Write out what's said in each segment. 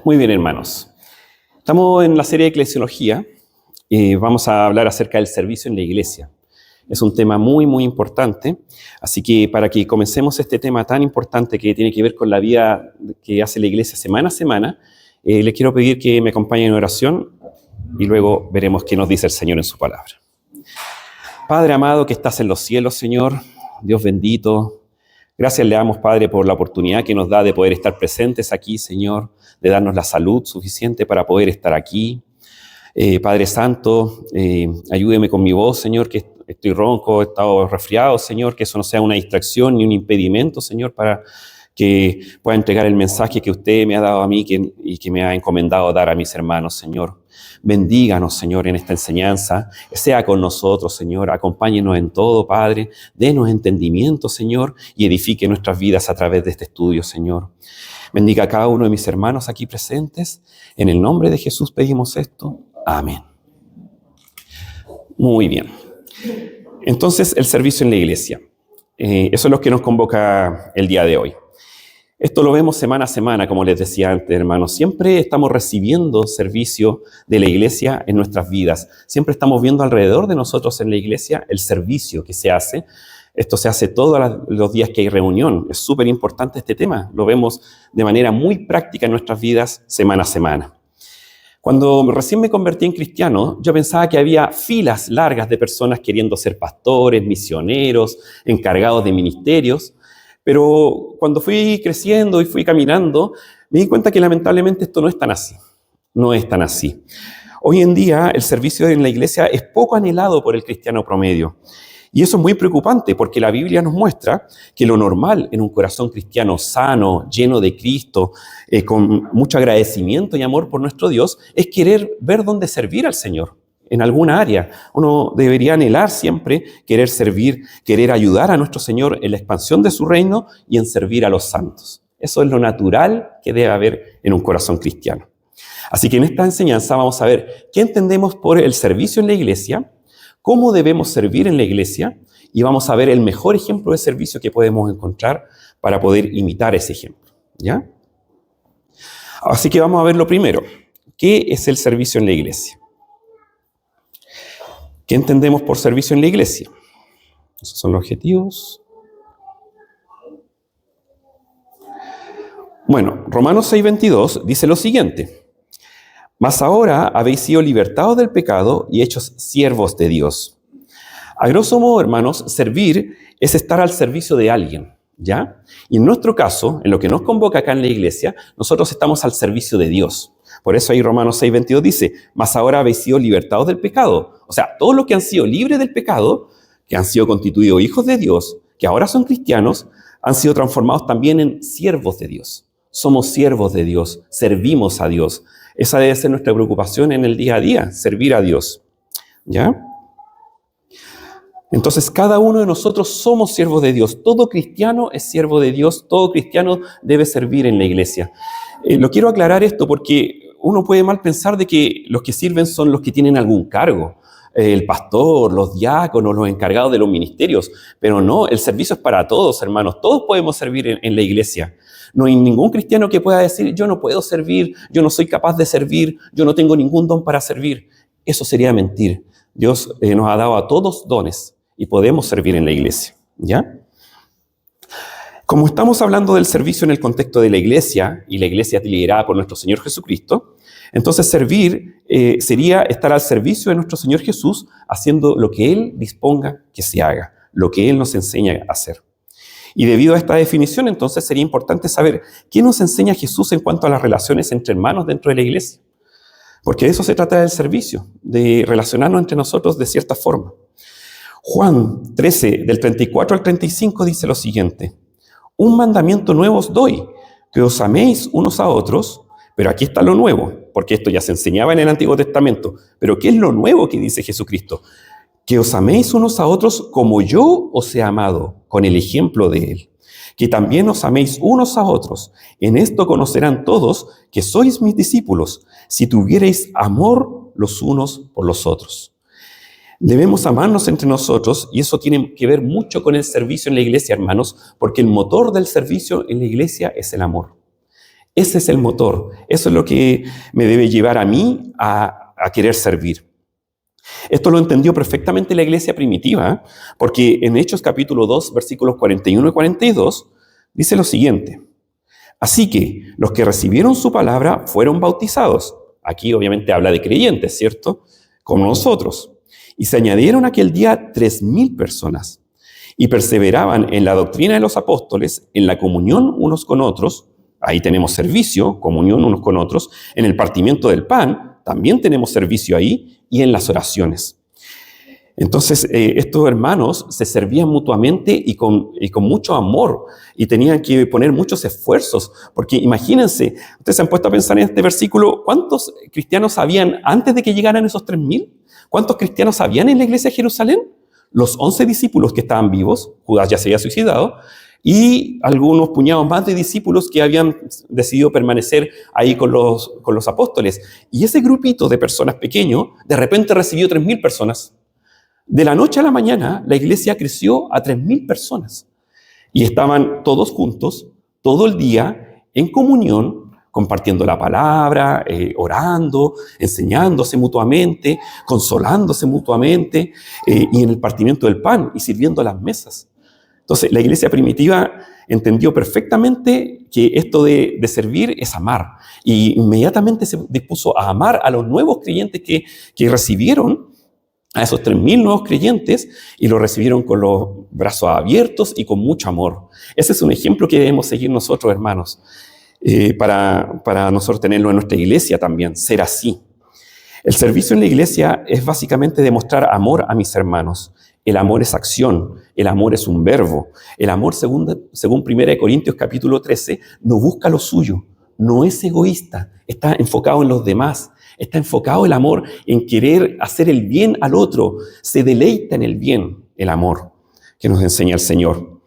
Muy bien, hermanos. Estamos en la serie de Eclesiología y vamos a hablar acerca del servicio en la iglesia. Es un tema muy importante, así que para que comencemos este tema tan importante que tiene que ver con la vida que hace la iglesia semana a semana, les quiero pedir que me acompañen en oración y luego veremos qué nos dice el Señor en su palabra. Padre amado que estás en los cielos, Señor, Dios bendito, gracias le damos, Padre, por la oportunidad que nos da de poder estar presentes aquí, Señor, de darnos la salud suficiente para poder estar aquí. Padre Santo, ayúdeme con mi voz, Señor, que estoy ronco, he estado resfriado, Señor, que eso no sea una distracción ni un impedimento, Señor, para que pueda entregar el mensaje que usted me ha dado a mí y que me ha encomendado dar a mis hermanos, Señor. Bendíganos, Señor, en esta enseñanza, sea con nosotros, Señor, acompáñenos en todo, Padre, denos entendimiento, Señor, y edifique nuestras vidas a través de este estudio, Señor. Bendiga a cada uno de mis hermanos aquí presentes. En el nombre de Jesús pedimos esto. Amén. Muy bien. Entonces, el servicio en la iglesia. Eso es lo que nos convoca el día de hoy. Esto lo vemos semana a semana, como les decía antes, hermanos. Siempre estamos recibiendo servicio de la iglesia en nuestras vidas. Siempre estamos viendo alrededor de nosotros en la iglesia el servicio que se hace. Esto se hace todos los días que hay reunión. Es súper importante este tema. Lo vemos de manera muy práctica en nuestras vidas semana a semana. Cuando recién me convertí en cristiano, yo pensaba que había filas largas de personas queriendo ser pastores, misioneros, encargados de ministerios. Pero cuando fui creciendo y fui caminando, me di cuenta que lamentablemente esto no es tan así. No es tan así. Hoy en día el servicio en la iglesia es poco anhelado por el cristiano promedio. Y eso es muy preocupante porque la Biblia nos muestra que lo normal en un corazón cristiano sano, lleno de Cristo, con mucho agradecimiento y amor por nuestro Dios, es querer ver dónde servir al Señor. En alguna área. Uno debería anhelar siempre querer servir, querer ayudar a nuestro Señor en la expansión de su reino y en servir a los santos. Eso es lo natural que debe haber en un corazón cristiano. Así que en esta enseñanza vamos a ver qué entendemos por el servicio en la iglesia, cómo debemos servir en la iglesia y vamos a ver el mejor ejemplo de servicio que podemos encontrar para poder imitar ese ejemplo. ¿Ya? Así que vamos a ver lo primero. ¿Qué es el servicio en la iglesia? ¿Qué entendemos por servicio en la iglesia? Esos son los objetivos. Bueno, Romanos 6:22 dice lo siguiente. Mas ahora habéis sido libertados del pecado y hechos siervos de Dios. A grosso modo, hermanos, servir es estar al servicio de alguien, ¿ya? Y en nuestro caso, en lo que nos convoca acá en la iglesia, nosotros estamos al servicio de Dios. Por eso ahí Romanos 6:22 dice, mas ahora habéis sido libertados del pecado. O sea, todos los que han sido libres del pecado, que han sido constituidos hijos de Dios, que ahora son cristianos, han sido transformados también en siervos de Dios. Somos siervos de Dios, servimos a Dios. Esa debe ser nuestra preocupación en el día a día, servir a Dios. ¿Ya? Entonces, cada uno de nosotros somos siervos de Dios. Todo cristiano es siervo de Dios, todo cristiano debe servir en la iglesia. Lo quiero aclarar esto porque uno puede mal pensar de que los que sirven son los que tienen algún cargo. El pastor, los diáconos, los encargados de los ministerios. Pero no, el servicio es para todos, hermanos. Todos podemos servir en la iglesia. No hay ningún cristiano que pueda decir, yo no puedo servir, yo no soy capaz de servir, yo no tengo ningún don para servir. Eso sería mentir. Dios nos ha dado a todos dones y podemos servir en la iglesia. ¿Ya? Como estamos hablando del servicio en el contexto de la iglesia, y la iglesia es liderada por nuestro Señor Jesucristo, entonces servir sería estar al servicio de nuestro Señor Jesús, haciendo lo que Él disponga que se haga, lo que Él nos enseña a hacer. Y debido a esta definición, entonces sería importante saber qué nos enseña Jesús en cuanto a las relaciones entre hermanos dentro de la iglesia. Porque de eso se trata del servicio, de relacionarnos entre nosotros de cierta forma. Juan 13, del 34 al 35 dice lo siguiente. Un mandamiento nuevo os doy, que os améis unos a otros, pero aquí está lo nuevo, porque esto ya se enseñaba en el Antiguo Testamento. Pero ¿qué es lo nuevo que dice Jesucristo? Que os améis unos a otros como yo os he amado, con el ejemplo de Él. Que también os améis unos a otros. En esto conocerán todos que sois mis discípulos, si tuviereis amor los unos por los otros. Debemos amarnos entre nosotros y eso tiene que ver mucho con el servicio en la iglesia, hermanos, porque el motor del servicio en la iglesia es el amor. Ese es el motor. Eso es lo que me debe llevar a mí a querer servir. Esto lo entendió perfectamente la iglesia primitiva, porque en Hechos capítulo 2, versículos 41 y 42, dice lo siguiente. Así que los que recibieron su palabra fueron bautizados. Aquí obviamente habla de creyentes, ¿cierto? Como nosotros. Y se añadieron aquel día 3,000 personas. Y perseveraban en la doctrina de los apóstoles, en la comunión unos con otros. Ahí tenemos servicio, comunión unos con otros. En el partimiento del pan, también tenemos servicio ahí. Y en las oraciones. Entonces, estos hermanos se servían mutuamente y con mucho amor, y tenían que poner muchos esfuerzos, porque imagínense, ustedes se han puesto a pensar en este versículo, ¿cuántos cristianos habían antes de que llegaran esos 3,000? ¿Cuántos cristianos habían en la iglesia de Jerusalén? Los 11 discípulos que estaban vivos, Judas ya se había suicidado, y algunos puñados más de discípulos que habían decidido permanecer ahí con los apóstoles. Y ese grupito de personas pequeño, de repente recibió 3,000 personas. De la noche a la mañana, la iglesia creció a 3,000 personas. Y estaban todos juntos, todo el día, en comunión, compartiendo la palabra, orando, enseñándose mutuamente, consolándose mutuamente, y en el partimiento del pan y sirviendo a las mesas. Entonces, la iglesia primitiva entendió perfectamente que esto de servir es amar. Y inmediatamente se dispuso a amar a los nuevos creyentes que recibieron, a esos 3,000 nuevos creyentes, y lo recibieron con los brazos abiertos y con mucho amor. Ese es un ejemplo que debemos seguir nosotros, hermanos, para nosotros tenerlo en nuestra iglesia también, ser así. El servicio en la iglesia es básicamente demostrar amor a mis hermanos. El amor es acción, el amor es un verbo. El amor, según 1 Corintios capítulo 13, no busca lo suyo, no es egoísta, está enfocado en los demás, está enfocado el amor en querer hacer el bien al otro, se deleita en el bien, el amor que nos enseña el Señor.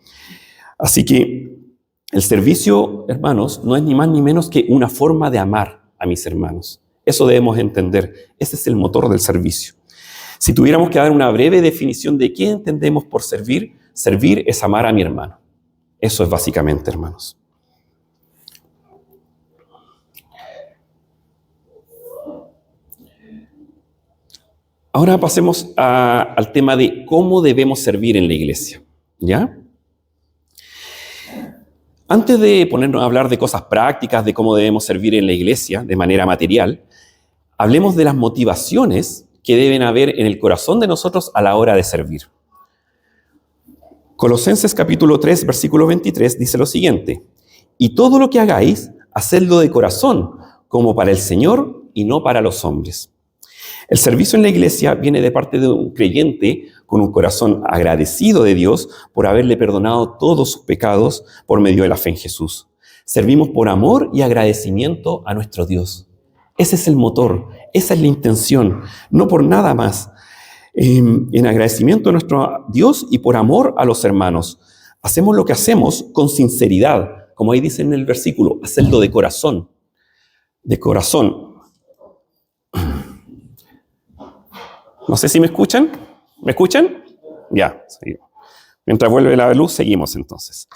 Así que el servicio, hermanos, no es ni más ni menos que una forma de amar a mis hermanos. Eso debemos entender, ese es el motor del servicio. Si tuviéramos que dar una breve definición de qué entendemos por servir, servir es amar a mi hermano. Eso es básicamente, hermanos. Ahora pasemos al tema de cómo debemos servir en la iglesia, ¿ya? Antes de ponernos a hablar de cosas prácticas, de cómo debemos servir en la iglesia de manera material, hablemos de las motivaciones que deben haber en el corazón de nosotros a la hora de servir. Colosenses capítulo 3, versículo 23 dice lo siguiente: y todo lo que hagáis, hacedlo de corazón, como para el Señor y no para los hombres. El servicio en la iglesia viene de parte de un creyente con un corazón agradecido de Dios por haberle perdonado todos sus pecados por medio de la fe en Jesús. Servimos por amor y agradecimiento a nuestro Dios. Ese es el motor, esa es la intención, no por nada más. En agradecimiento a nuestro Dios y por amor a los hermanos. Hacemos lo que hacemos con sinceridad, como ahí dice en el versículo, hacerlo de corazón. De corazón. No sé si me escuchan. ¿Me escuchan? Ya, seguimos. Mientras vuelve la luz, seguimos entonces.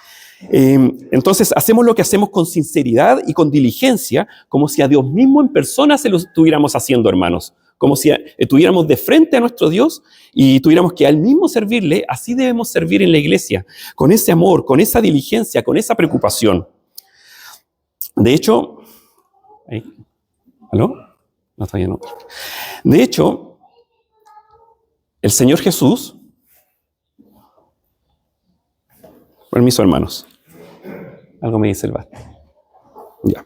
Entonces, hacemos lo que hacemos con sinceridad y con diligencia, como si a Dios mismo en persona se lo estuviéramos haciendo, hermanos. Como si estuviéramos de frente a nuestro Dios y tuviéramos que a Él mismo servirle. Así debemos servir en la iglesia, con ese amor, con esa diligencia, con esa preocupación. De hecho, ¿aló? No, todavía no. De hecho, el Señor Jesús, permiso, hermanos, algo me dice el bar. Ya.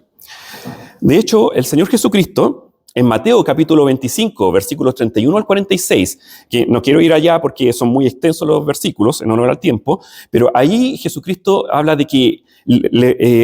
De hecho, el Señor Jesucristo, en Mateo capítulo 25, versículos 31 al 46, que no quiero ir allá porque son muy extensos los versículos, en honor al tiempo, pero ahí Jesucristo habla de que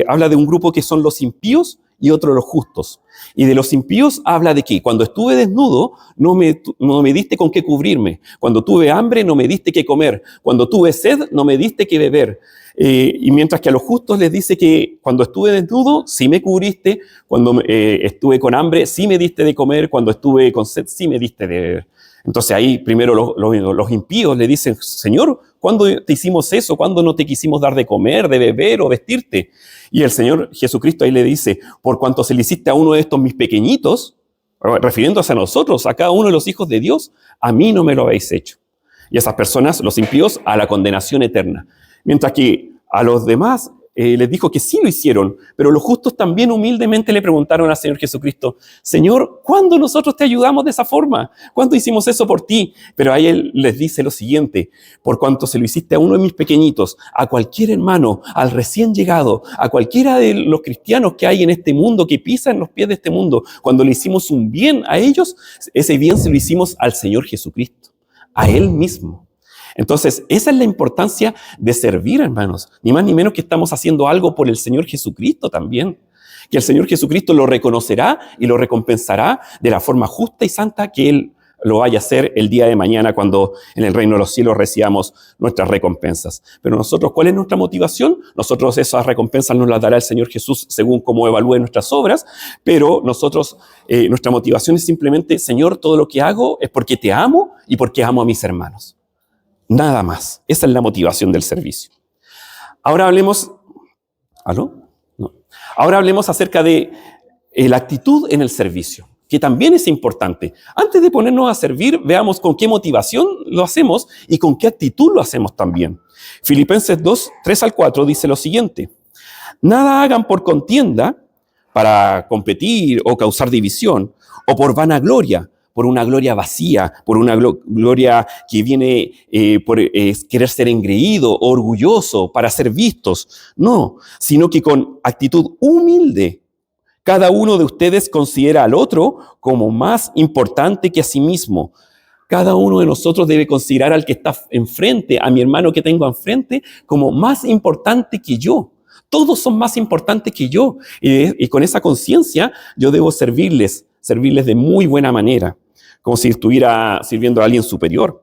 habla de un grupo que son los impíos y otro los justos. Y de los impíos habla de que cuando estuve desnudo no me diste con qué cubrirme. Cuando tuve hambre no me diste qué comer. Cuando tuve sed no me diste qué beber. Y mientras que a los justos les dice que cuando estuve desnudo sí me cubriste. Cuando estuve con hambre sí me diste de comer. Cuando estuve con sed sí me diste de beber. Entonces ahí primero los impíos le dicen: Señor, ¿Cuándo te hicimos eso? ¿Cuándo no te quisimos dar de comer, de beber o vestirte? Y el Señor Jesucristo ahí le dice, por cuanto se le hiciste a uno de estos mis pequeñitos, refiriéndose a nosotros, a cada uno de los hijos de Dios, a mí no me lo habéis hecho. Y a esas personas, los impíos, a la condenación eterna. Mientras que a los demás les dijo que sí lo hicieron, pero los justos también humildemente le preguntaron al Señor Jesucristo, Señor, ¿cuándo nosotros te ayudamos de esa forma? ¿Cuándo hicimos eso por ti? Pero ahí Él les dice lo siguiente, por cuanto se lo hiciste a uno de mis pequeñitos, a cualquier hermano, al recién llegado, a cualquiera de los cristianos que hay en este mundo, que pisan los pies de este mundo, cuando le hicimos un bien a ellos, ese bien se lo hicimos al Señor Jesucristo, a Él mismo. Entonces, esa es la importancia de servir, hermanos. Ni más ni menos que estamos haciendo algo por el Señor Jesucristo también. Que el Señor Jesucristo lo reconocerá y lo recompensará de la forma justa y santa que Él lo vaya a hacer el día de mañana cuando en el reino de los cielos recibamos nuestras recompensas. Pero nosotros, ¿cuál es nuestra motivación? Nosotros esas recompensas nos las dará el Señor Jesús según cómo evalúe nuestras obras, pero nosotros, nuestra motivación es simplemente, Señor, todo lo que hago es porque te amo y porque amo a mis hermanos. Nada más. Esa es la motivación del servicio. Ahora hablemos... ¿Aló? No. Ahora hablemos acerca de la actitud en el servicio, que también es importante. Antes de ponernos a servir, veamos con qué motivación lo hacemos y con qué actitud lo hacemos también. Filipenses 2, 3 al 4 dice lo siguiente. Nada hagan por contienda para competir o causar división, o por vanagloria, por una gloria vacía, por una gloria que viene por querer ser engreído, orgulloso, para ser vistos. No, sino que con actitud humilde. Cada uno de ustedes considera al otro como más importante que a sí mismo. Cada uno de nosotros debe considerar al que está enfrente, a mi hermano que tengo enfrente, como más importante que yo. Todos son más importantes que yo. Y con esa conciencia yo debo servirles de muy buena manera, como si estuviera sirviendo a alguien superior.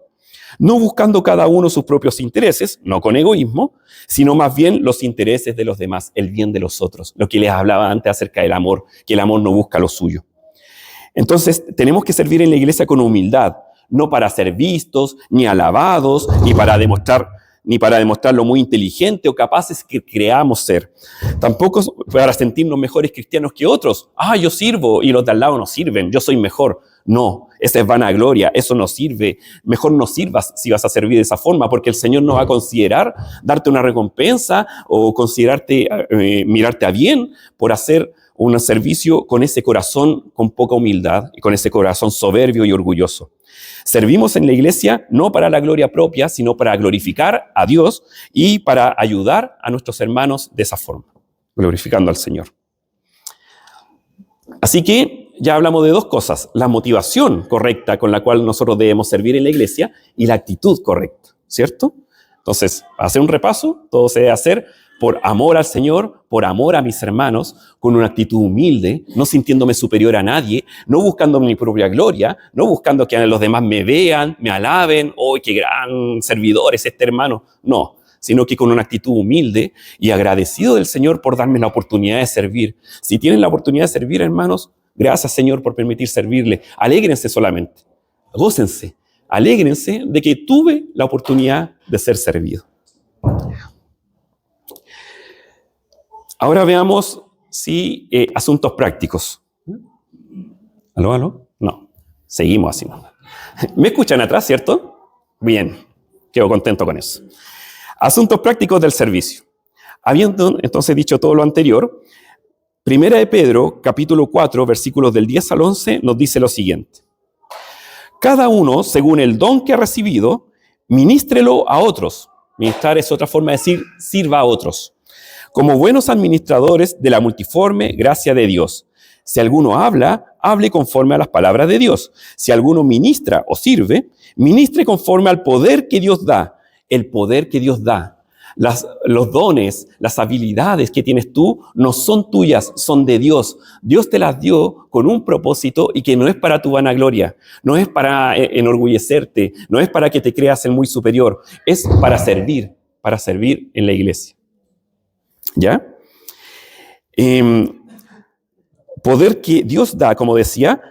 No buscando cada uno sus propios intereses, no con egoísmo, sino más bien los intereses de los demás, el bien de los otros. Lo que les hablaba antes acerca del amor, que el amor no busca lo suyo. Entonces, tenemos que servir en la iglesia con humildad, no para ser vistos, ni alabados, ni para demostrar lo muy inteligente o capaces que creamos ser. Tampoco para sentirnos mejores cristianos que otros. Yo sirvo y los de al lado no sirven, yo soy mejor. No, esa es vanagloria, eso no sirve. Mejor no sirvas si vas a servir de esa forma, porque el Señor no va a considerar darte una recompensa o considerarte, mirarte a bien por hacer un servicio con ese corazón con poca humildad y con ese corazón soberbio y orgulloso. Servimos en la iglesia no para la gloria propia, sino para glorificar a Dios y para ayudar a nuestros hermanos de esa forma, glorificando al Señor. Así que ya hablamos de dos cosas, la motivación correcta con la cual nosotros debemos servir en la iglesia y la actitud correcta, ¿cierto? Entonces, para hacer un repaso, todo se debe hacer por amor al Señor, por amor a mis hermanos, con una actitud humilde, no sintiéndome superior a nadie, no buscando mi propia gloria, no buscando que los demás me vean, me alaben, ¡oh, qué gran servidor es este hermano! No, sino que con una actitud humilde y agradecido del Señor por darme la oportunidad de servir. Si tienen la oportunidad de servir, hermanos, gracias, Señor, por permitir servirle. Alégrense solamente, gócense, alégrense de que tuve la oportunidad de ser servido. Ahora veamos asuntos prácticos. ¿Aló? No, seguimos así. ¿Me escuchan atrás, cierto? Bien, quedo contento con eso. Asuntos prácticos del servicio. Habiendo entonces dicho todo lo anterior, Primera de Pedro, capítulo 4, versículos del 10 al 11, nos dice lo siguiente. Cada uno, según el don que ha recibido, ministrelo a otros. Ministrar es otra forma de decir, sirva a otros. Como buenos administradores de la multiforme gracia de Dios. Si alguno habla, hable conforme a las palabras de Dios. Si alguno ministra o sirve, ministre conforme al poder que Dios da. El poder que Dios da. Los dones, las habilidades que tienes tú no son tuyas, son de Dios. Dios te las dio con un propósito y que no es para tu vanagloria, no es para enorgullecerte, no es para que te creas el muy superior, es para servir en la iglesia. ¿Ya? Poder que Dios da, como decía,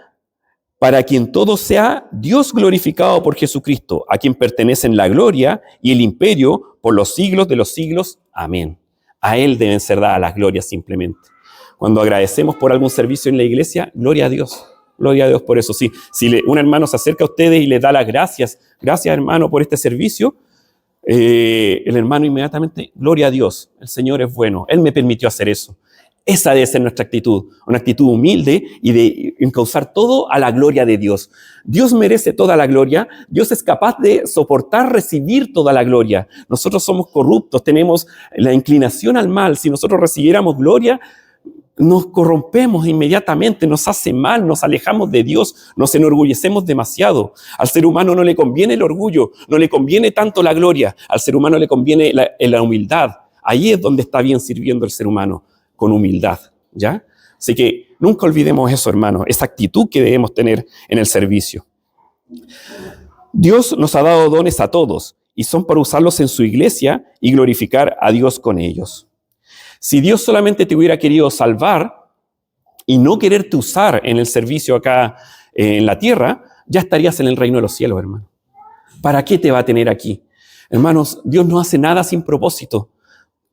para quien todo sea Dios glorificado por Jesucristo, a quien pertenecen la gloria y el imperio por los siglos de los siglos. Amén. A Él deben ser dadas las glorias simplemente. Cuando agradecemos por algún servicio en la iglesia, gloria a Dios. Gloria a Dios por eso. Sí, si un hermano se acerca a ustedes y les da las gracias, gracias hermano por este servicio, el hermano inmediatamente, gloria a Dios, el Señor es bueno, Él me permitió hacer eso. Esa debe ser nuestra actitud, una actitud humilde y de encauzar todo a la gloria de Dios. Dios merece toda la gloria, Dios es capaz de soportar recibir toda la gloria. Nosotros somos corruptos, tenemos la inclinación al mal. Si nosotros recibiéramos gloria, nos corrompemos inmediatamente, nos hace mal, nos alejamos de Dios, nos enorgullecemos demasiado. Al ser humano no le conviene el orgullo, no le conviene tanto la gloria, al ser humano le conviene la humildad. Ahí es donde está bien sirviendo el ser humano, con humildad, ¿ya? Así que nunca olvidemos eso, hermanos, esa actitud que debemos tener en el servicio. Dios nos ha dado dones a todos y son para usarlos en su iglesia y glorificar a Dios con ellos. Si Dios solamente te hubiera querido salvar y no quererte usar en el servicio acá en la tierra, ya estarías en el reino de los cielos, hermano. ¿Para qué te va a tener aquí? Hermanos, Dios no hace nada sin propósito.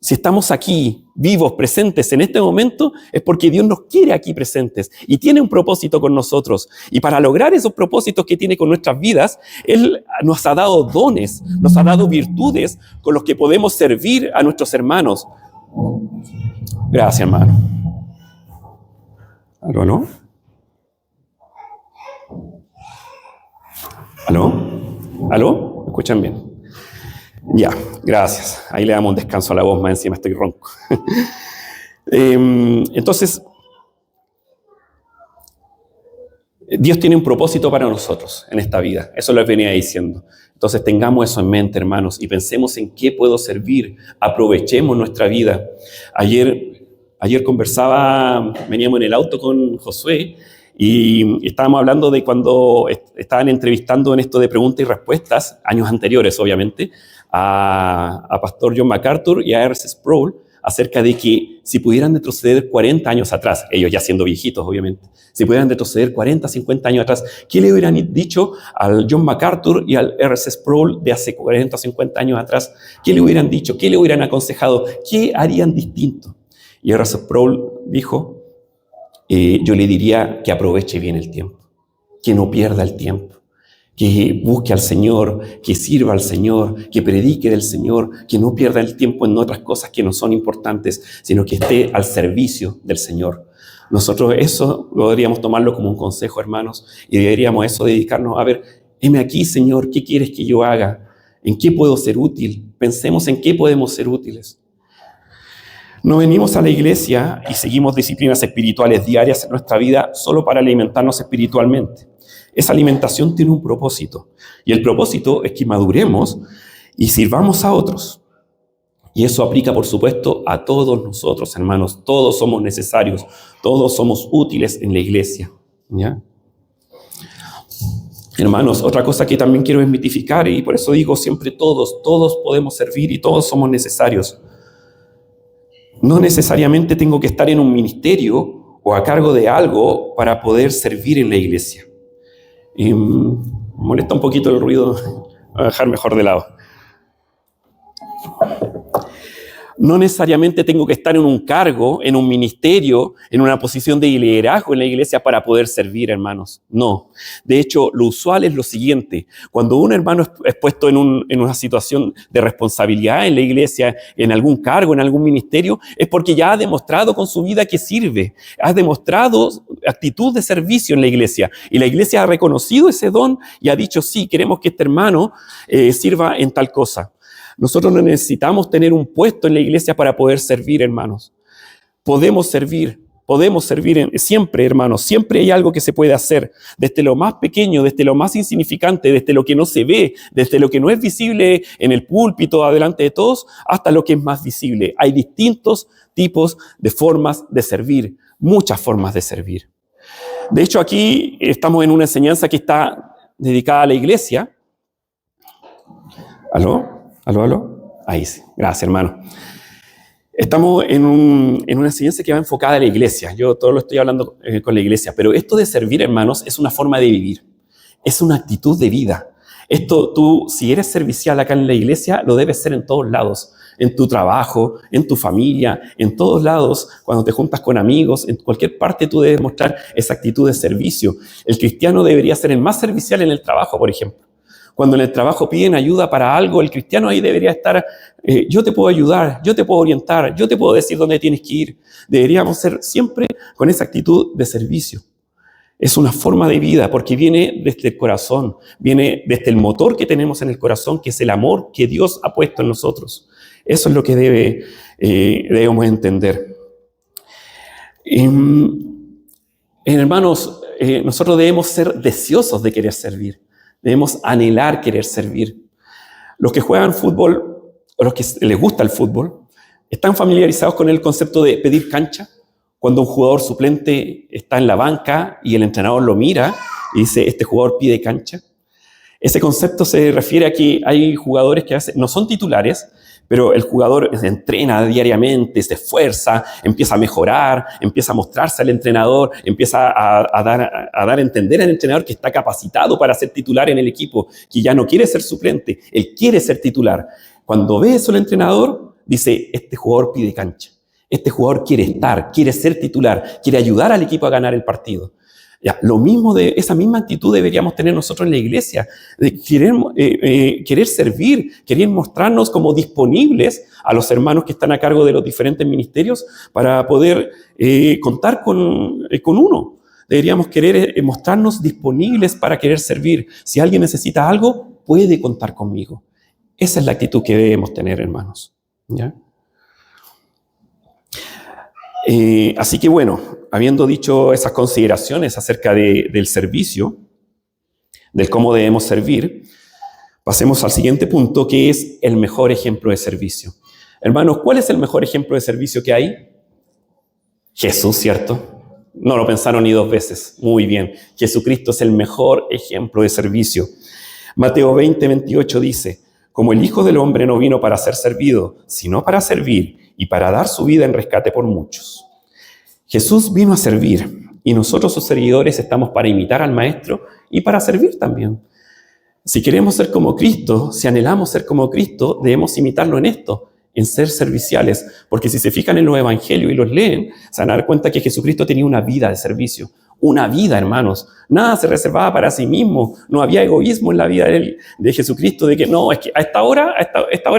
Si estamos aquí, vivos, presentes en este momento, es porque Dios nos quiere aquí presentes y tiene un propósito con nosotros. Y para lograr esos propósitos que tiene con nuestras vidas, Él nos ha dado dones, nos ha dado virtudes con los que podemos servir a nuestros hermanos. Gracias, hermano. ¿Aló, no? ¿Aló? ¿Aló? ¿Me escuchan bien? Ya, gracias. Ahí le damos un descanso a la voz, más encima estoy ronco. Entonces, Dios tiene un propósito para nosotros en esta vida. Eso les venía diciendo. Entonces, tengamos eso en mente, hermanos, y pensemos en qué puedo servir. Aprovechemos nuestra vida. Ayer conversaba, veníamos en el auto con Josué, y estábamos hablando de cuando estaban entrevistando en esto de preguntas y respuestas, años anteriores, obviamente, a Pastor John MacArthur y a R.C. Sproul, acerca de que si pudieran retroceder 40 años atrás, ellos ya siendo viejitos, obviamente, si pudieran retroceder 40, 50 años atrás, ¿qué le hubieran dicho al John MacArthur y al R.C. Sproul de hace 40 o 50 años atrás? ¿Qué le hubieran dicho? ¿Qué le hubieran aconsejado? ¿Qué harían distinto? Y R.C. Sproul dijo, yo le diría que aproveche bien el tiempo, que no pierda el tiempo, que busque al Señor, que sirva al Señor, que predique del Señor, que no pierda el tiempo en otras cosas que no son importantes, sino que esté al servicio del Señor. Nosotros eso lo deberíamos tomarlo como un consejo, hermanos, y deberíamos eso dedicarnos a ver, heme aquí, Señor, ¿qué quieres que yo haga? ¿En qué puedo ser útil? Pensemos en qué podemos ser útiles. No venimos a la iglesia y seguimos disciplinas espirituales diarias en nuestra vida solo para alimentarnos espiritualmente. Esa alimentación tiene un propósito, y el propósito es que maduremos y sirvamos a otros. Y eso aplica, por supuesto, a todos nosotros, hermanos. Todos somos necesarios, todos somos útiles en la iglesia, ¿ya? Hermanos, otra cosa que también quiero desmitificar, y por eso digo siempre todos podemos servir y todos somos necesarios. No necesariamente tengo que estar en un ministerio o a cargo de algo para poder servir en la iglesia. Me molesta un poquito el ruido, voy a dejar mejor de lado. No necesariamente tengo que estar en un cargo, en un ministerio, en una posición de liderazgo en la iglesia para poder servir, hermanos. No. De hecho, lo usual es lo siguiente. Cuando un hermano es puesto en una situación de responsabilidad en la iglesia, en algún cargo, en algún ministerio, es porque ya ha demostrado con su vida que sirve. Ha demostrado actitud de servicio en la iglesia. Y la iglesia ha reconocido ese don y ha dicho, sí, queremos que este hermano sirva en tal cosa. Nosotros no necesitamos tener un puesto en la iglesia para poder servir, hermanos. Podemos servir siempre, hermanos. Siempre hay algo que se puede hacer. Desde lo más pequeño, desde lo más insignificante, desde lo que no se ve, desde lo que no es visible en el púlpito, delante de todos, hasta lo que es más visible. Hay distintos tipos de formas de servir, muchas formas de servir. De hecho, aquí estamos en una enseñanza que está dedicada a la iglesia. ¿Aló? ¿Aló? Ahí sí. Gracias, hermano. Estamos en una enseñanza que va enfocada a la iglesia. Yo todo lo estoy hablando con la iglesia, pero esto de servir, hermanos, es una forma de vivir. Es una actitud de vida. Esto tú, si eres servicial acá en la iglesia, lo debes ser en todos lados. En tu trabajo, en tu familia, en todos lados, cuando te juntas con amigos, en cualquier parte tú debes mostrar esa actitud de servicio. El cristiano debería ser el más servicial en el trabajo, por ejemplo. Cuando en el trabajo piden ayuda para algo, el cristiano ahí debería estar, yo te puedo ayudar, yo te puedo orientar, yo te puedo decir dónde tienes que ir. Deberíamos ser siempre con esa actitud de servicio. Es una forma de vida porque viene desde el corazón, viene desde el motor que tenemos en el corazón, que es el amor que Dios ha puesto en nosotros. Eso es lo que debemos entender. Hermanos, nosotros debemos ser deseosos de querer servir. Debemos anhelar querer servir. Los que juegan fútbol, o los que les gusta el fútbol, ¿están familiarizados con el concepto de pedir cancha? Cuando un jugador suplente está en la banca y el entrenador lo mira y dice, este jugador pide cancha. Ese concepto se refiere a que hay jugadores que a veces no son titulares, pero el jugador entrena diariamente, se esfuerza, empieza a mejorar, empieza a mostrarse al entrenador, empieza a dar a entender al entrenador que está capacitado para ser titular en el equipo, que ya no quiere ser suplente, él quiere ser titular. Cuando ve eso el entrenador, dice, este jugador pide cancha, este jugador quiere estar, quiere ser titular, quiere ayudar al equipo a ganar el partido. Ya, esa misma actitud deberíamos tener nosotros en la iglesia, de querer servir, querer mostrarnos como disponibles a los hermanos que están a cargo de los diferentes ministerios para poder contar con uno. Deberíamos querer mostrarnos disponibles para querer servir. Si alguien necesita algo, puede contar conmigo. Esa es la actitud que debemos tener, hermanos. ¿Ya? Así que bueno, habiendo dicho esas consideraciones acerca del servicio, del cómo debemos servir, pasemos al siguiente punto, que es el mejor ejemplo de servicio. Hermanos, ¿cuál es el mejor ejemplo de servicio que hay? Jesús, ¿cierto? No lo pensaron ni dos veces. Muy bien. Jesucristo es el mejor ejemplo de servicio. Mateo 20:28 dice, como el Hijo del Hombre no vino para ser servido, sino para servir y para dar su vida en rescate por muchos. Jesús vino a servir y nosotros sus seguidores estamos para imitar al Maestro y para servir también. Si queremos ser como Cristo, si anhelamos ser como Cristo, debemos imitarlo en esto, en ser serviciales, porque si se fijan en los evangelios y los leen, se van a dar cuenta que Jesucristo tenía una vida de servicio, una vida, hermanos. Nada se reservaba para sí mismo, no había egoísmo en la vida de Jesucristo, de que no, es que esta hora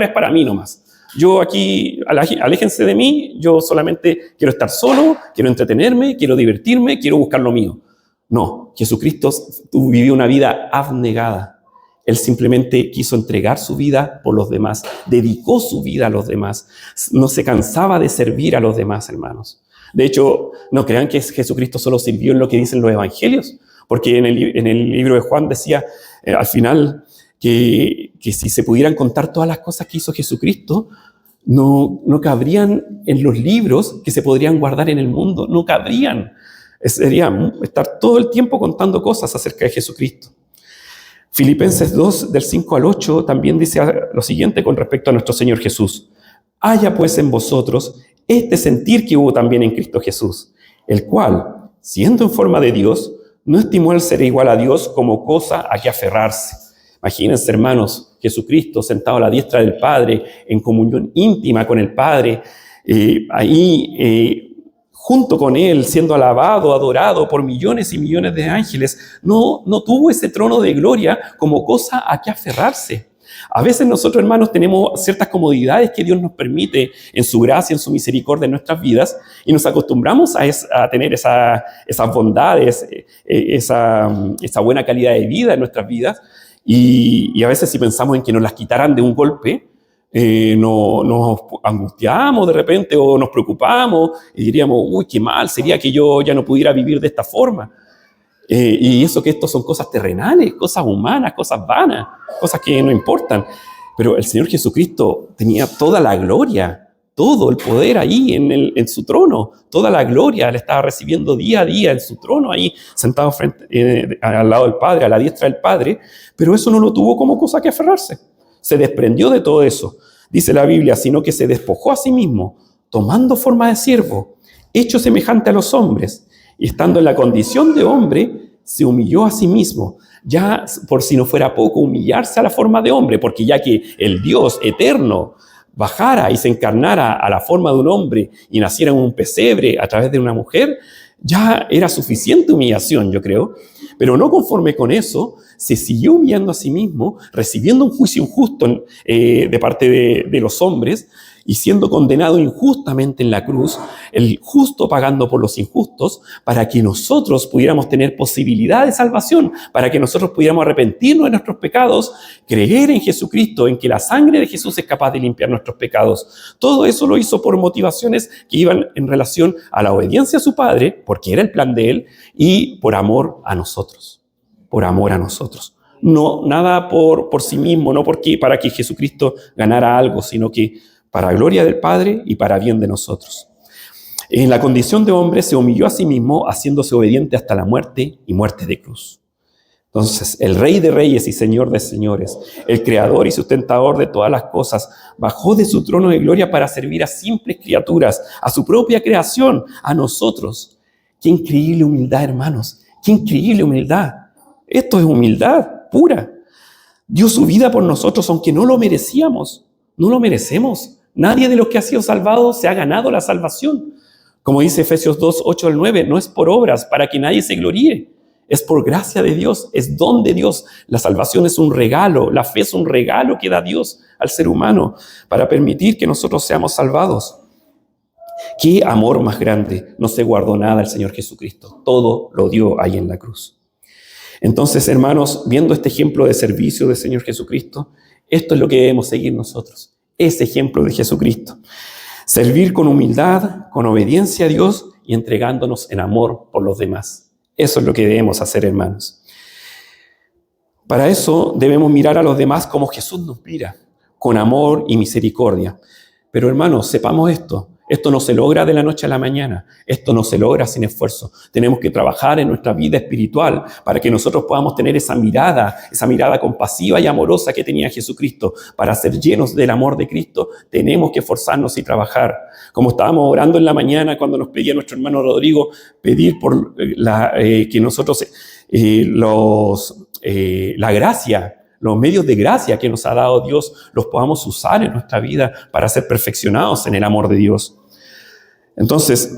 es para mí nomás. Yo aquí, aléjense de mí, yo solamente quiero estar solo, quiero entretenerme, quiero divertirme, quiero buscar lo mío. No, Jesucristo vivió una vida abnegada. Él simplemente quiso entregar su vida por los demás, dedicó su vida a los demás, no se cansaba de servir a los demás, hermanos. De hecho, no crean que Jesucristo solo sirvió en lo que dicen los evangelios, porque en el libro de Juan decía al final que si se pudieran contar todas las cosas que hizo Jesucristo, no cabrían en los libros que se podrían guardar en el mundo, no cabrían. Sería estar todo el tiempo contando cosas acerca de Jesucristo. Filipenses 2, del 5 al 8, también dice lo siguiente con respecto a nuestro Señor Jesús. Haya pues en vosotros este sentir que hubo también en Cristo Jesús, el cual, siendo en forma de Dios, no estimó el ser igual a Dios como cosa a que aferrarse. Imagínense, hermanos, Jesucristo sentado a la diestra del Padre, en comunión íntima con el Padre, junto con Él, siendo alabado, adorado por millones y millones de ángeles, no tuvo ese trono de gloria como cosa a que aferrarse. A veces nosotros, hermanos, tenemos ciertas comodidades que Dios nos permite en su gracia, en su misericordia en nuestras vidas, y nos acostumbramos a tener esas bondades, esa buena calidad de vida en nuestras vidas, y a veces si pensamos en que nos las quitaran de un golpe, nos angustiamos de repente o nos preocupamos y diríamos, uy, qué mal sería que yo ya no pudiera vivir de esta forma. Y eso que esto son cosas terrenales, cosas humanas, cosas vanas, cosas que no importan. Pero el Señor Jesucristo tenía toda la gloria, todo el poder ahí en su trono, toda la gloria la estaba recibiendo día a día en su trono, ahí sentado al lado del Padre, a la diestra del Padre, pero eso no lo tuvo como cosa que aferrarse. Se desprendió de todo eso. Dice la Biblia, sino que se despojó a sí mismo, tomando forma de siervo, hecho semejante a los hombres, y estando en la condición de hombre, se humilló a sí mismo, ya por si no fuera poco humillarse a la forma de hombre, porque ya que el Dios eterno bajara y se encarnara a la forma de un hombre y naciera en un pesebre a través de una mujer, ya era suficiente humillación, yo creo. Pero no conforme con eso, se siguió humillando a sí mismo, recibiendo un juicio injusto de parte de los hombres y siendo condenado injustamente en la cruz, el justo pagando por los injustos, para que nosotros pudiéramos tener posibilidad de salvación, para que nosotros pudiéramos arrepentirnos de nuestros pecados, creer en Jesucristo, en que la sangre de Jesús es capaz de limpiar nuestros pecados. Todo eso lo hizo por motivaciones que iban en relación a la obediencia a su Padre, porque era el plan de Él, y por amor a nosotros. Por amor a nosotros. No, nada por sí mismo, no porque para que Jesucristo ganara algo, sino que para gloria del Padre y para bien de nosotros. En la condición de hombre se humilló a sí mismo, haciéndose obediente hasta la muerte y muerte de cruz. Entonces, el Rey de Reyes y Señor de Señores, el Creador y sustentador de todas las cosas, bajó de su trono de gloria para servir a simples criaturas, a su propia creación, a nosotros. ¡Qué increíble humildad, hermanos! ¡Qué increíble humildad! Esto es humildad pura. Dio su vida por nosotros, aunque no lo merecíamos. No lo merecemos. Nadie de los que ha sido salvado se ha ganado la salvación. Como dice Efesios 2, 8 al 9, no es por obras para que nadie se gloríe. Es por gracia de Dios, es don de Dios. La salvación es un regalo, la fe es un regalo que da Dios al ser humano para permitir que nosotros seamos salvados. ¿Qué amor más grande? No se guardó nada el Señor Jesucristo. Todo lo dio ahí en la cruz. Entonces, hermanos, viendo este ejemplo de servicio del Señor Jesucristo, esto es lo que debemos seguir nosotros, ese ejemplo de Jesucristo. Servir con humildad, con obediencia a Dios y entregándonos en amor por los demás. Eso es lo que debemos hacer, hermanos. Para eso debemos mirar a los demás como Jesús nos mira, con amor y misericordia. Pero, hermanos, sepamos esto. Esto no se logra de la noche a la mañana. Esto no se logra sin esfuerzo. Tenemos que trabajar en nuestra vida espiritual para que nosotros podamos tener esa mirada compasiva y amorosa que tenía Jesucristo. Para ser llenos del amor de Cristo, tenemos que esforzarnos y trabajar. Como estábamos orando en la mañana cuando nos pedía nuestro hermano Rodrigo pedir por que nosotros la gracia, los medios de gracia que nos ha dado Dios, los podamos usar en nuestra vida para ser perfeccionados en el amor de Dios. Entonces,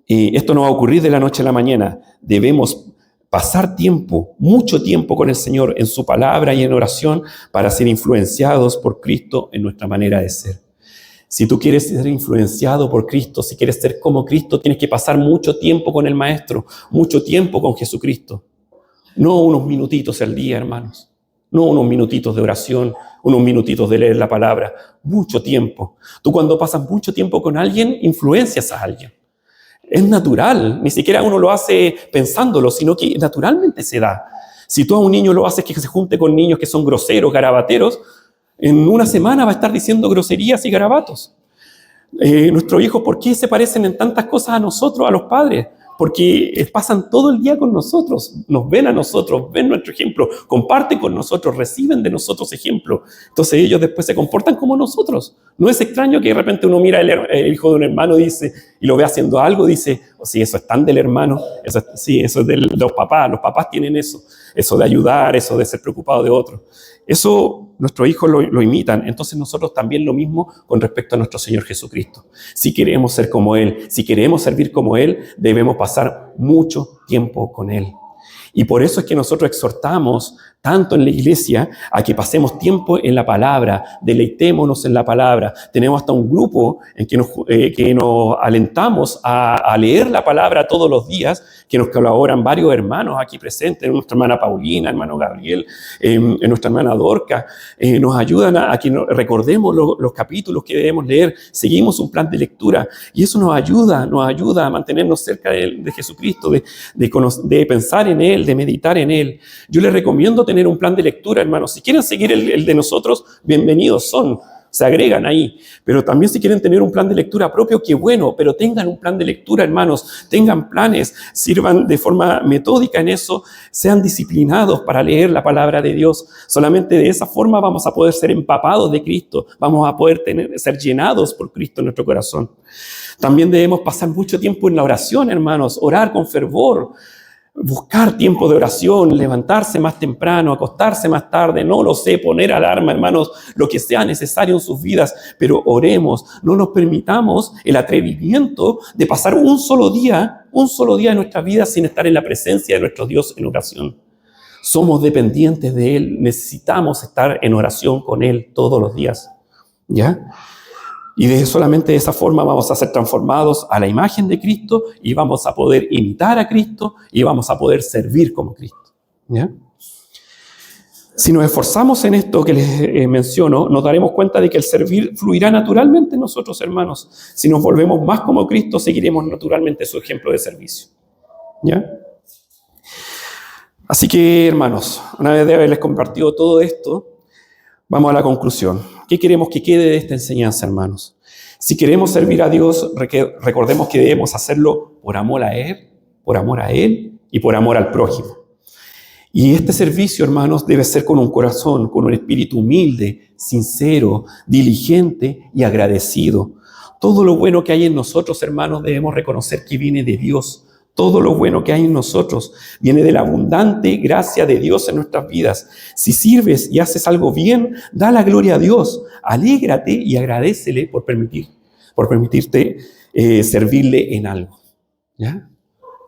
esto no va a ocurrir de la noche a la mañana. Debemos pasar tiempo, mucho tiempo con el Señor en su palabra y en oración para ser influenciados por Cristo en nuestra manera de ser. Si tú quieres ser influenciado por Cristo, si quieres ser como Cristo, tienes que pasar mucho tiempo con el Maestro, mucho tiempo con Jesucristo. No unos minutitos al día, hermanos. No unos minutitos de oración, unos minutitos de leer la palabra. Mucho tiempo. Tú cuando pasas mucho tiempo con alguien, influencias a alguien. Es natural. Ni siquiera uno lo hace pensándolo, sino que naturalmente se da. Si tú a un niño lo haces que se junte con niños que son groseros, garabateros, en una semana va a estar diciendo groserías y garabatos. Nuestros hijos, ¿por qué se parecen en tantas cosas a nosotros, a los padres? Porque pasan todo el día con nosotros, nos ven a nosotros, ven nuestro ejemplo, comparten con nosotros, reciben de nosotros ejemplo. Entonces ellos después se comportan como nosotros. No es extraño que de repente uno mira el hijo de un hermano y lo ve haciendo algo, dice, oh, sí, eso es tan del hermano, eso es de los papás tienen eso de ayudar, eso de ser preocupado de otros. Eso nuestros hijos lo imitan, entonces nosotros también lo mismo con respecto a nuestro Señor Jesucristo. Si queremos ser como Él, si queremos servir como Él, debemos pasar mucho tiempo con Él. Y por eso es que nosotros exhortamos tanto en la iglesia a que pasemos tiempo en la palabra, deleitémonos en la palabra. Tenemos hasta un grupo en que nos alentamos a leer la palabra todos los días, que nos colaboran varios hermanos aquí presentes, nuestra hermana Paulina, hermano Gabriel, nuestra hermana Dorca, nos ayudan a que recordemos los capítulos que debemos leer, seguimos un plan de lectura y eso nos ayuda a mantenernos cerca de Jesucristo, de pensar en Él, de meditar en Él. Yo les recomiendo tener un plan de lectura, hermanos. Si quieren seguir el de nosotros, bienvenidos son. se agregan ahí. Pero también si quieren tener un plan de lectura propio, qué bueno, pero tengan un plan de lectura, hermanos, tengan planes, sirvan de forma metódica en eso, sean disciplinados para leer la palabra de Dios. Solamente de esa forma vamos a poder ser empapados de Cristo, vamos a poder ser llenados por Cristo en nuestro corazón. También debemos pasar mucho tiempo en la oración, hermanos, orar con fervor, buscar tiempo de oración, levantarse más temprano, acostarse más tarde, no lo sé, poner alarma, hermanos, lo que sea necesario en sus vidas, pero oremos, no nos permitamos el atrevimiento de pasar un solo día de nuestra vida sin estar en la presencia de nuestro Dios en oración. Somos dependientes de Él, necesitamos estar en oración con Él todos los días, ¿ya? Y solamente de esa forma vamos a ser transformados a la imagen de Cristo y vamos a poder imitar a Cristo y vamos a poder servir como Cristo, ¿ya? Si nos esforzamos en esto que les menciono, nos daremos cuenta de que el servir fluirá naturalmente en nosotros, hermanos. Si nos volvemos más como Cristo, seguiremos naturalmente su ejemplo de servicio, ¿ya? Así que, hermanos, una vez de haberles compartido todo esto, vamos a la conclusión. ¿Qué queremos que quede de esta enseñanza, hermanos? Si queremos servir a Dios, recordemos que debemos hacerlo por amor a Él y por amor al prójimo. Y este servicio, hermanos, debe ser con un corazón, con un espíritu humilde, sincero, diligente y agradecido. Todo lo bueno que hay en nosotros, hermanos, debemos reconocer que viene de Dios. Todo lo bueno que hay en nosotros viene de la abundante gracia de Dios en nuestras vidas. Si sirves y haces algo bien, da la gloria a Dios. Alégrate y agradécele por permitirte servirle en algo, ¿ya?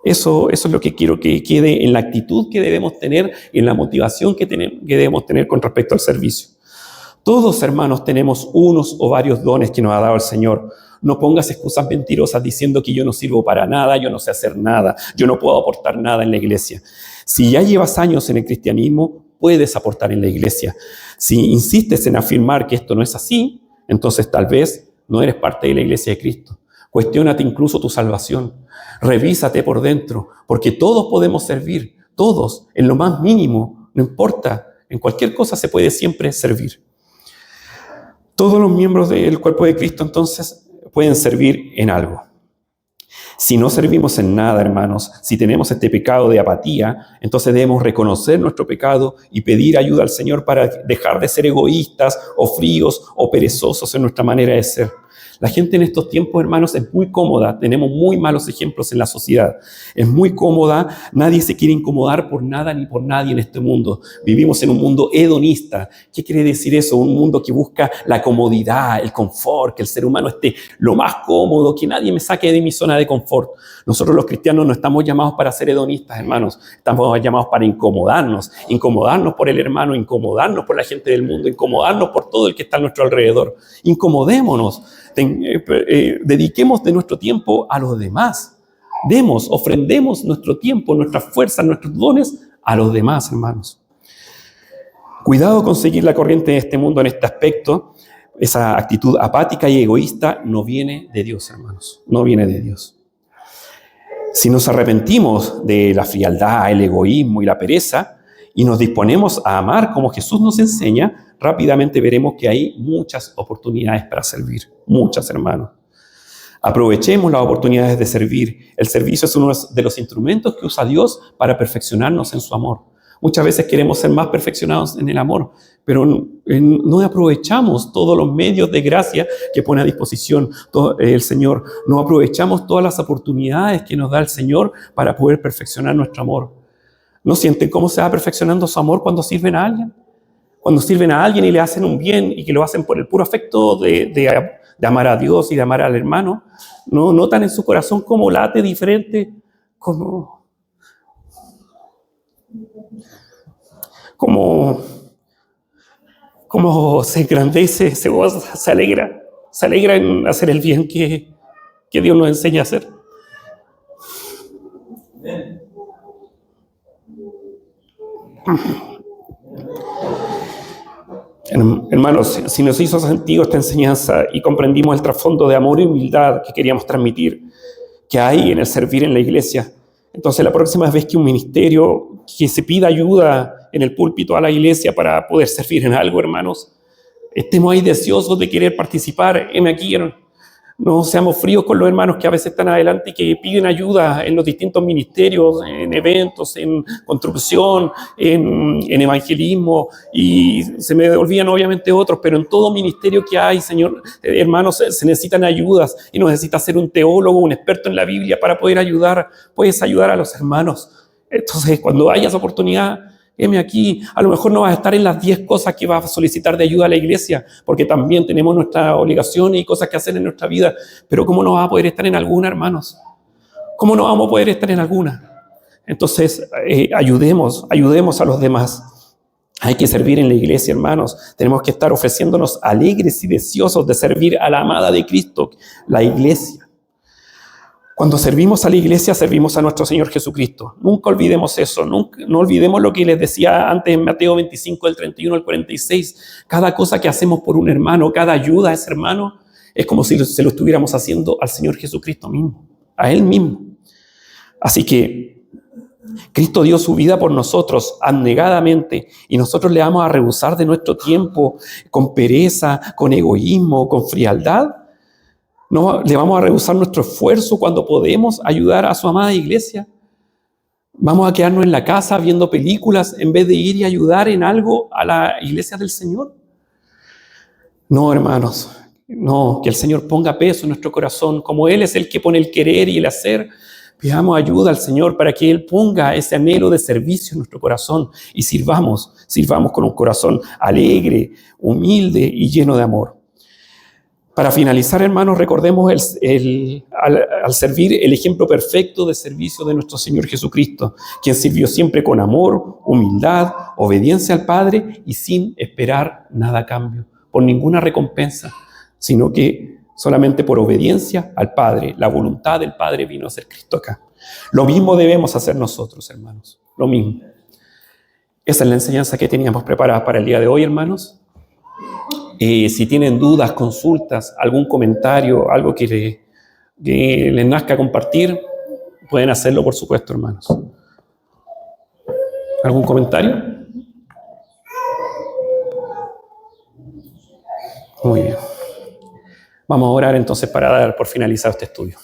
Eso es lo que quiero que quede en la actitud que debemos tener y en la motivación que debemos tener con respecto al servicio. Todos, hermanos, tenemos unos o varios dones que nos ha dado el Señor. No pongas excusas mentirosas diciendo que yo no sirvo para nada, yo no sé hacer nada, yo no puedo aportar nada en la iglesia. Si ya llevas años en el cristianismo, puedes aportar en la iglesia. Si insistes en afirmar que esto no es así, entonces tal vez no eres parte de la iglesia de Cristo. Cuestiónate incluso tu salvación. Revísate por dentro, porque todos podemos servir, todos, en lo más mínimo, no importa, en cualquier cosa se puede siempre servir. Todos los miembros del cuerpo de Cristo, entonces, pueden servir en algo. Si no servimos en nada, hermanos, si tenemos este pecado de apatía, entonces debemos reconocer nuestro pecado y pedir ayuda al Señor para dejar de ser egoístas o fríos o perezosos en nuestra manera de ser. La gente en estos tiempos, hermanos, es muy cómoda. Tenemos muy malos ejemplos en la sociedad. Es muy cómoda. Nadie se quiere incomodar por nada ni por nadie en este mundo. Vivimos en un mundo hedonista. ¿Qué quiere decir eso? Un mundo que busca la comodidad, el confort, que el ser humano esté lo más cómodo, que nadie me saque de mi zona de confort. Nosotros los cristianos no estamos llamados para ser hedonistas, hermanos. Estamos llamados para incomodarnos. Incomodarnos por el hermano, incomodarnos por la gente del mundo, incomodarnos por todo el que está a nuestro alrededor. Incomodémonos. Dediquemos de nuestro tiempo a los demás. Ofrendemos nuestro tiempo, nuestras fuerzas, nuestros dones a los demás, hermanos. Cuidado con seguir la corriente de este mundo en este aspecto. Esa actitud apática y egoísta no viene de Dios, hermanos. No viene de Dios. Si nos arrepentimos de la frialdad, el egoísmo y la pereza y nos disponemos a amar como Jesús nos enseña, rápidamente veremos que hay muchas oportunidades para servir. Muchas, hermanos. Aprovechemos las oportunidades de servir. El servicio es uno de los instrumentos que usa Dios para perfeccionarnos en su amor. Muchas veces queremos ser más perfeccionados en el amor, pero no aprovechamos todos los medios de gracia que pone a disposición el Señor. No aprovechamos todas las oportunidades que nos da el Señor para poder perfeccionar nuestro amor. ¿No sienten cómo se va perfeccionando su amor cuando sirven a alguien? Cuando sirven a alguien y le hacen un bien y que lo hacen por el puro afecto de amar a Dios y de amar al hermano, ¿no notan en su corazón cómo late diferente? Cómo se engrandece, se goza, se alegra en hacer el bien que Dios nos enseña a hacer. Hermanos, si nos hizo sentido esta enseñanza y comprendimos el trasfondo de amor y humildad que queríamos transmitir, que hay en el servir en la iglesia, entonces la próxima vez que un ministerio, que se pida ayuda en el púlpito a la iglesia para poder servir en algo, hermanos, estemos ahí deseosos de querer participar. Heme aquí, no seamos fríos con los hermanos que a veces están adelante y que piden ayuda en los distintos ministerios, en eventos, en construcción, en evangelismo, y se me olvidan obviamente otros, pero en todo ministerio que hay, Señor, hermanos, se necesitan ayudas y no necesitas ser un teólogo, un experto en la Biblia para poder ayudar. Puedes ayudar a los hermanos. Entonces, cuando hayas oportunidad, heme aquí. A lo mejor no vas a estar en las 10 cosas que vas a solicitar de ayuda a la iglesia, porque también tenemos nuestras obligaciones y cosas que hacer en nuestra vida. Pero ¿cómo no vas a poder estar en alguna, hermanos? ¿Cómo no vamos a poder estar en alguna? Entonces, ayudemos a los demás. Hay que servir en la iglesia, hermanos. Tenemos que estar ofreciéndonos alegres y deseosos de servir a la amada de Cristo, la iglesia. Cuando servimos a la iglesia, servimos a nuestro Señor Jesucristo. Nunca olvidemos eso. No olvidemos lo que les decía antes en Mateo 25, del 31 al 46. Cada cosa que hacemos por un hermano, cada ayuda a ese hermano, es como si se lo estuviéramos haciendo al Señor Jesucristo mismo, a Él mismo. Así que Cristo dio su vida por nosotros abnegadamente y nosotros le vamos a rehusar de nuestro tiempo con pereza, con egoísmo, con frialdad. No le vamos a rehusar nuestro esfuerzo cuando podemos ayudar a su amada iglesia. Vamos a quedarnos en la casa viendo películas en vez de ir y ayudar en algo a la iglesia del Señor. No, hermanos, no, que el Señor ponga peso en nuestro corazón. Como Él es el que pone el querer y el hacer, pidamos ayuda al Señor para que Él ponga ese anhelo de servicio en nuestro corazón y sirvamos con un corazón alegre, humilde y lleno de amor. Para finalizar, hermanos, recordemos al servir el ejemplo perfecto de servicio de nuestro Señor Jesucristo, quien sirvió siempre con amor, humildad, obediencia al Padre y sin esperar nada a cambio, por ninguna recompensa, sino que solamente por obediencia al Padre. La voluntad del Padre vino a ser Cristo acá. Lo mismo debemos hacer nosotros, hermanos, lo mismo. Esa es la enseñanza que teníamos preparada para el día de hoy, hermanos. Si tienen dudas, consultas, algún comentario, algo que les nazca compartir, pueden hacerlo, por supuesto, hermanos. ¿Algún comentario? Muy bien. Vamos a orar entonces para dar por finalizado este estudio.